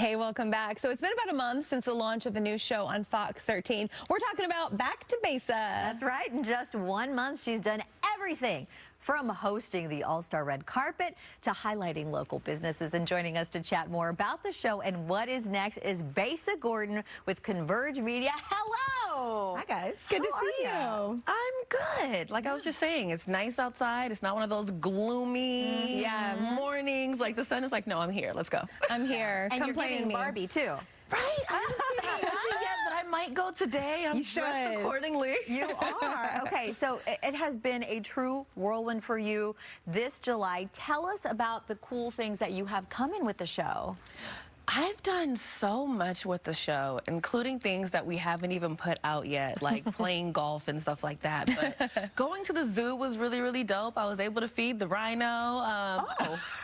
Hey, welcome back. So it's been about a month since the launch of a new show on Fox 13. We're talking about Back to Besa. That's right. In just 1 month, she's done everything from hosting the All-Star Red Carpet to highlighting local businesses. And joining us to chat more about the show and what is next is Besa Gordon with Converge Media. Hello! Hi, guys. Good to see you. I'm good. Like I was just saying, it's nice outside. It's not one of those gloomy mornings. Like the sun is like, no, I'm here. Let's go. I'm here. And Come you're play getting me. Barbie, too. Right? I haven't seen the movie yet, but I might go today. I'm dressed accordingly. You are. Okay, so it has been a true whirlwind for you this July. Tell us about the cool things that you have coming with the show. I've done so much with the show, including things that we haven't even put out yet, like playing golf and stuff like that. But going to the zoo was really, really dope. I was able to feed the rhino.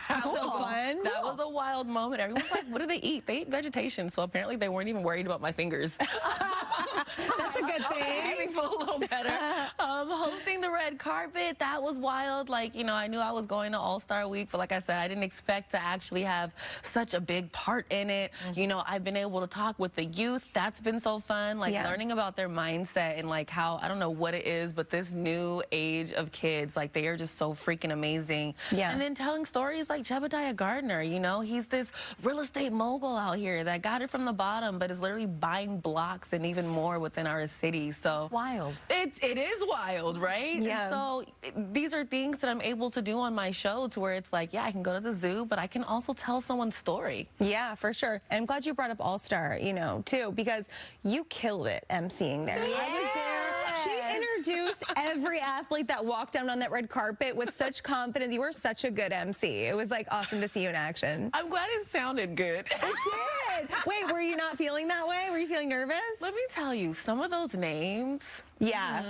That's so fun. That was a wild moment. Everyone's like, what do they eat? They eat vegetation. So apparently they weren't even worried about my fingers. That's a good thing. Made me feel a little better. Hosting the red carpet, that was wild. Like, you know, I knew I was going to All-Star Week, but like I said, I didn't expect to actually have such a big part in it. You know, I've been able to talk with the youth. That's been so fun. Like learning about their mindset and like how, I don't know what it is, but this new age of kids, like they are just so freaking amazing. And then telling stories like Besa Gordon, you know, he's this real estate mogul out here that got it from the bottom, but is literally buying blocks and even more within our city. So it's wild. It is wild, right? Yeah. And so these are things that I'm able to do on my show to where it's like, yeah, I can go to the zoo, but I can also tell someone's story. Yeah, for sure. And I'm glad you brought up All-Star, you know, too, because you killed it emceeing there. Yes. I was there. She introduced every athlete that walked down on that red carpet with such confidence. You were such a good MC. It was like awesome to see you in action. I'm glad it sounded good. It did. Wait, were you not feeling that way? Were you feeling nervous? Let me tell you, some of those names,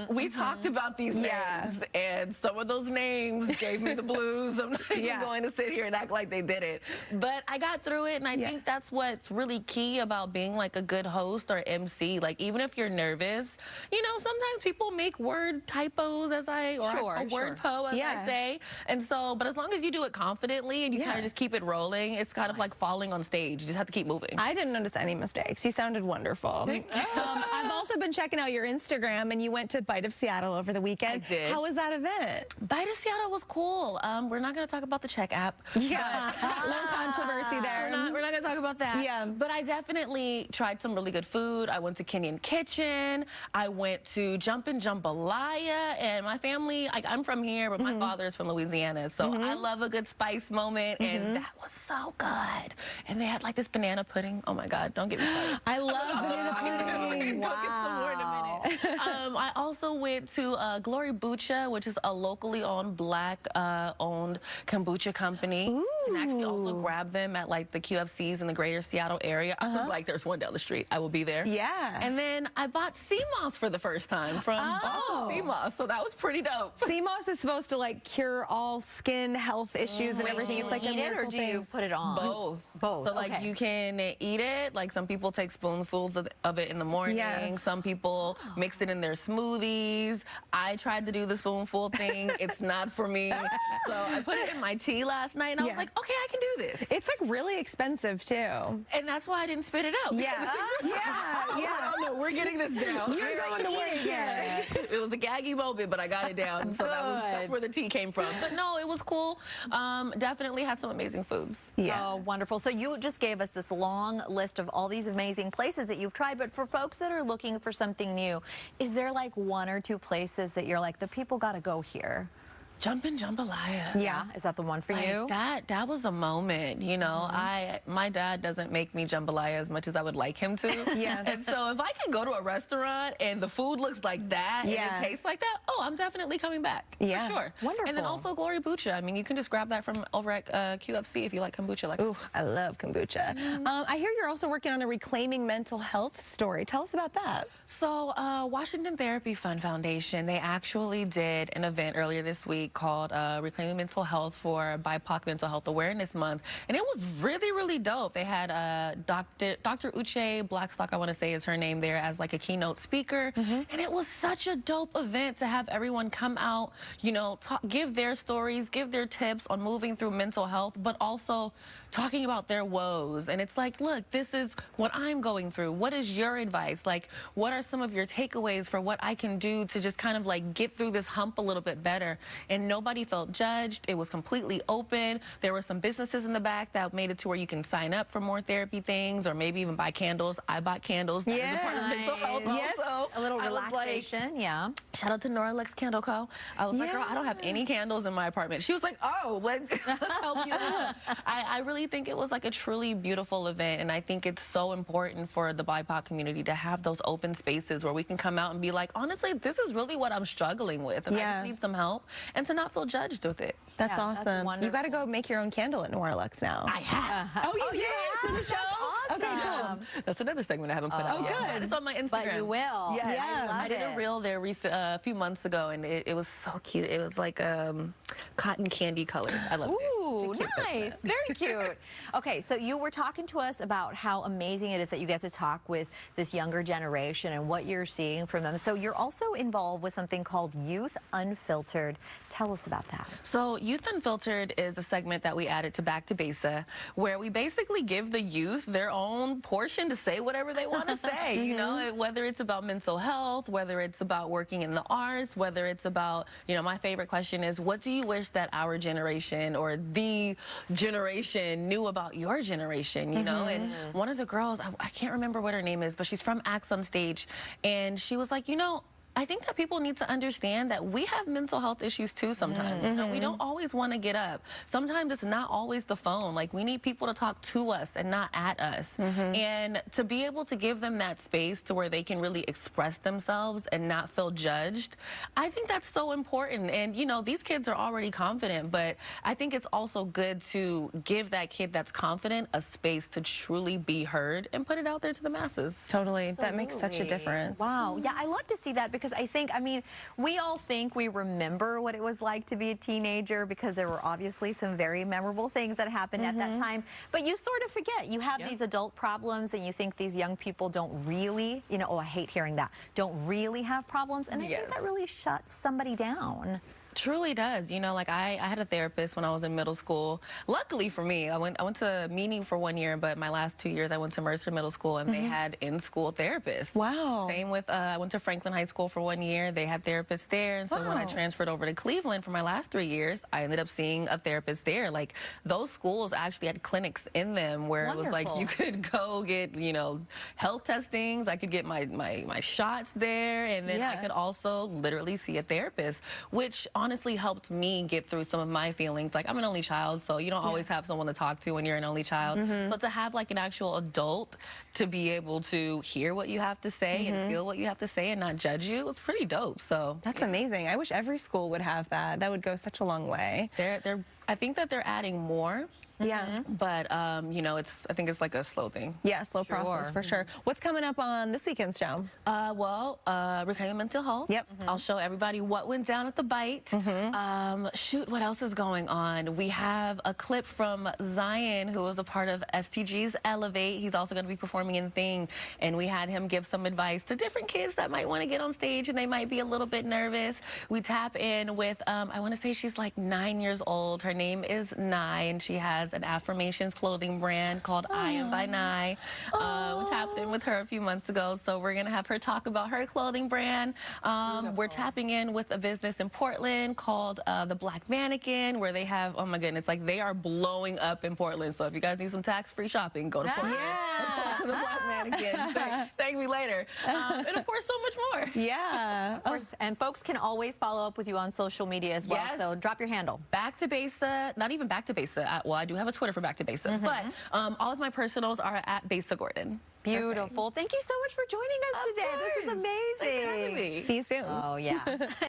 we talked about these names, and some of those names gave me the blues. I'm not even going to sit here and act like they did it. But I got through it, and I think that's what's really key about being like a good host or MC. Like, even if you're nervous, you know, sometimes people make word typos, as I, or a word po, as I say. And so, but as long as you do it confidently and you kind of just keep it rolling, it's kind of like falling on stage. You just have to keep moving. I didn't notice any mistakes. You sounded wonderful. I've also been checking out your Instagram, and you went to Bite of Seattle over the weekend. I did. How was that event? Bite of Seattle was cool. We're not going to talk about the check app. Yeah, little controversy there. We're not going to talk about that. Yeah. But I definitely tried some really good food. I went to Kenyan Kitchen. I went to Jumpin' Jambalaya. And my family, like, I'm from here, but my father is from Louisiana. So I love a good spice moment. And that was so good. And they had like this banana pudding. Oh my God, don't get me started. I love banana pudding. Go get some more in a minute. I also went to Glory Bucha, which is a locally owned, black-owned kombucha company. You can actually also grab them at like the QFCs in the greater Seattle area. I was like, there's one down the street. I will be there. Yeah. And then I bought sea moss for the first time from Boston Sea Moss, so that was pretty dope. Sea moss is supposed to like cure all skin health issues and everything. It's like eat it, or do you put it on? Both. So like you can eat it. Like some people take spoonfuls of it in the morning. Some people mix it in their smoothies. I tried to do the spoonful thing. It's not for me. So I put it in my tea last night, and I was like, okay, I can do this. It's like really expensive too. And that's why I didn't spit it out. No, we're getting this down. You're going to work again. It was a gaggy moment, but I got it down. So that's where the tea came from. But no, it was cool. Definitely had some amazing foods. Oh, wonderful. So you just gave us this long list of all these amazing places that you've tried, but for folks that are looking for something new, is there like one or two places that you're like, the people got to go here? Jumpin' Jambalaya. Yeah, is that the one for you? That was a moment, you know. My dad doesn't make me jambalaya as much as I would like him to. And so if I can go to a restaurant and the food looks like that and it tastes like that, oh, I'm definitely coming back. For sure. Wonderful. And then also Glory Bucha. I mean, you can just grab that from over at QFC if you like kombucha. Like, ooh, I love kombucha. I hear you're also working on a Reclaiming Mental Health story. Tell us about that. So Washington Therapy Fund Foundation, they actually did an event earlier this week called Reclaiming Mental Health for BIPOC Mental Health Awareness Month. And it was really, really dope. They had Dr. Uche Blackstock, I want to say is her name there, as like a keynote speaker. And it was such a dope event to have everyone come out, you know, give their stories, give their tips on moving through mental health, but also talking about their woes. And it's like, look, this is what I'm going through. What is your advice? Like, what are some of your takeaways for what I can do to just kind of like get through this hump a little bit better? And nobody felt judged. It was completely open. There were some businesses in the back that made it to where you can sign up for more therapy things, or maybe even buy candles. I bought candles. That is a part of mental health also. A little relaxation, yeah. Shout out to Noralex Candle Co. I was like, girl, I don't have any candles in my apartment. She was like, oh, let's help you out. I really think it was like a truly beautiful event, and I think it's so important for the BIPOC community to have those open spaces where we can come out and be like, honestly, this is really what I'm struggling with, and I just need some help, and to not feel judged with it. That's awesome. That's you got to go make your own candle at Noralex now. I have. Oh, you did? For the show? Awesome. Okay, cool. That's another segment I haven't put out yet. Good. It's on my Instagram. But you will. Yeah. I did a reel there a few months ago, and it was so cute. It was like cotton candy color. I loved it. Ooh, nice. Very cute. Okay, so you were talking to us about how amazing it is that you get to talk with this younger generation and what you're seeing from them. So you're also involved with something called Youth Unfiltered. Tell us about that. So Youth Unfiltered is a segment that we added to Back to Besa, where we basically give the youth their own portion to say whatever they want to say, you know, whether it's about mental health, whether it's about working in the arts, whether it's about, you know, my favorite question is, what do you wish that our generation or the generation knew about your generation, you know? And one of the girls, I can't remember what her name is, but she's from Acts on Stage, and she was like, you know, I think that people need to understand that we have mental health issues too sometimes. You know, we don't always want to get up. Sometimes it's not always the phone. Like, we need people to talk to us and not at us. And to be able to give them that space to where they can really express themselves and not feel judged, I think that's so important. And, you know, these kids are already confident, but I think it's also good to give that kid that's confident a space to truly be heard and put it out there to the masses. Totally. That makes such a difference. Wow. Yeah, I love to see that, because I think, I mean, we all think we remember what it was like to be a teenager, because there were obviously some very memorable things that happened at that time. But you sort of forget. You have these adult problems, and you think these young people don't really, you know, oh, I hate hearing that, don't really have problems. And I think that really shuts somebody down. Truly does. You know, like I had a therapist when I was in middle school. Luckily for me, I went to Meany for 1 year, but my last 2 years I went to Mercer Middle School, and they had in-school therapists. Wow. Same with, I went to Franklin High School for 1 year. They had therapists there. And so when I transferred over to Cleveland for my last 3 years, I ended up seeing a therapist there. Like, those schools actually had clinics in them where it was like you could go get, you know, health testings. I could get my shots there, and then I could also literally see a therapist, which honestly helped me get through some of my feelings. Like, I'm an only child, so you don't always have someone to talk to when you're an only child. So to have like an actual adult to be able to hear what you have to say and feel what you have to say and not judge you, it's pretty dope. So that's amazing. I wish every school would have that. That would go such a long way. I think that they're adding more. But you know, I think it's like a slow thing. Yeah, slow process for sure. What's coming up on this weekend's show? Reclaiming Mental Health. I'll show everybody what went down at the Bite. Shoot, what else is going on? We have a clip from Zion, who was a part of STG's Elevate. He's also going to be performing in Thing, and we had him give some advice to different kids that might want to get on stage and they might be a little bit nervous. We tap in with, I want to say she's like 9 years old. Her name is Nye, and she has an affirmations clothing brand called I Am by Nye. We tapped in with her a few months ago, so we're going to have her talk about her clothing brand. We're tapping in with a business in Portland called The Black Mannequin, where they have, oh my goodness, like, they are blowing up in Portland. So if you guys need some tax-free shopping, go to Portland. To The Black Mannequin. Thank me later. And of course, so much more. Yeah. Of course. And folks can always follow up with you on social media as well. So drop your handle. Back to Besa, not even Back to Besa. Well, I do have a Twitter for Back to Besa, but all of my personals are at Besa Gordon. Beautiful. Thank you so much for joining us today. This is amazing. See you soon. Oh, yeah.